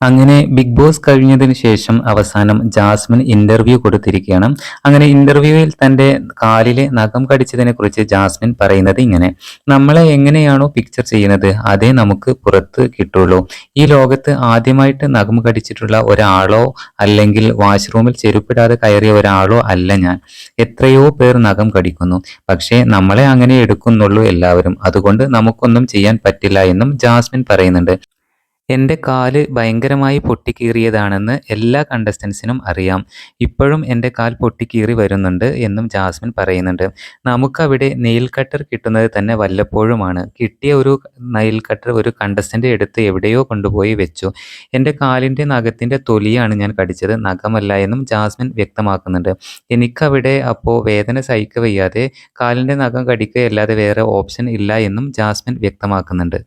അങ്ങനെ big boss കഴിഞ്ഞതിന് ശേഷം അവസാനം ജാസ്മിൻ ഇന്റർവ്യൂ കൊടുത്തിരിക്കുകയാണ്. അങ്ങനെ ഇന്റർവ്യൂവിൽ തന്റെ കാലിലെ നഖം കടിച്ചതിനെ കുറിച്ച് ജാസ്മിൻ പറയുന്നത് ഇങ്ങനെ: നമ്മളെ എങ്ങനെയാണോ പിക്ചർ ചെയ്യുന്നത് അതേ നമുക്ക് പുറത്ത് കിട്ടുള്ളൂ. ഈ ലോകത്ത് ആദ്യമായിട്ട് നഖം കടിച്ചിട്ടുള്ള ഒരാളോ അല്ലെങ്കിൽ വാഷ്റൂമിൽ ചെരുപ്പിടാതെ കയറിയ ഒരാളോ അല്ല ഞാൻ. എത്രയോ പേർ നഖം കടിക്കുന്നു, പക്ഷേ നമ്മളെ അങ്ങനെ എടുക്കുന്നുള്ളൂ എല്ലാവരും. അതുകൊണ്ട് നമുക്കൊന്നും ചെയ്യാൻ പറ്റില്ല എന്നും ജാസ്മിൻ പറയുന്നുണ്ട്. എൻ്റെ കാല് ഭയങ്കരമായി പൊട്ടിക്കീറിയതാണെന്ന് എല്ലാ കണ്ടസ്റ്റൻസിനും അറിയാം. ഇപ്പോഴും എൻ്റെ കാൽ പൊട്ടിക്കീറി വരുന്നുണ്ട് എന്നും ജാസ്മിൻ പറയുന്നുണ്ട്. നമുക്കവിടെ നെയിൽ കട്ടർ കിട്ടുന്നത് തന്നെ വല്ലപ്പോഴുമാണ്. കിട്ടിയ ഒരു നെയിൽ കട്ടർ ഒരു കണ്ടസ്റ്റൻ്റ് എടുത്ത് എവിടെയോ കൊണ്ടുപോയി വെച്ചു. എൻ്റെ കാലിൻ്റെ നഖത്തിൻ്റെ തൊലിയാണ് ഞാൻ കടിച്ചത്, നഖമല്ല എന്നും ജാസ്മിൻ വ്യക്തമാക്കുന്നുണ്ട്. എനിക്കവിടെ അപ്പോൾ വേദന സഹിക്കവയ്യാതെ കാലിൻ്റെ നഖം കടിക്കുകയല്ലാതെ വേറെ ഓപ്ഷൻ ഇല്ല എന്നും ജാസ്മിൻ വ്യക്തമാക്കുന്നുണ്ട്.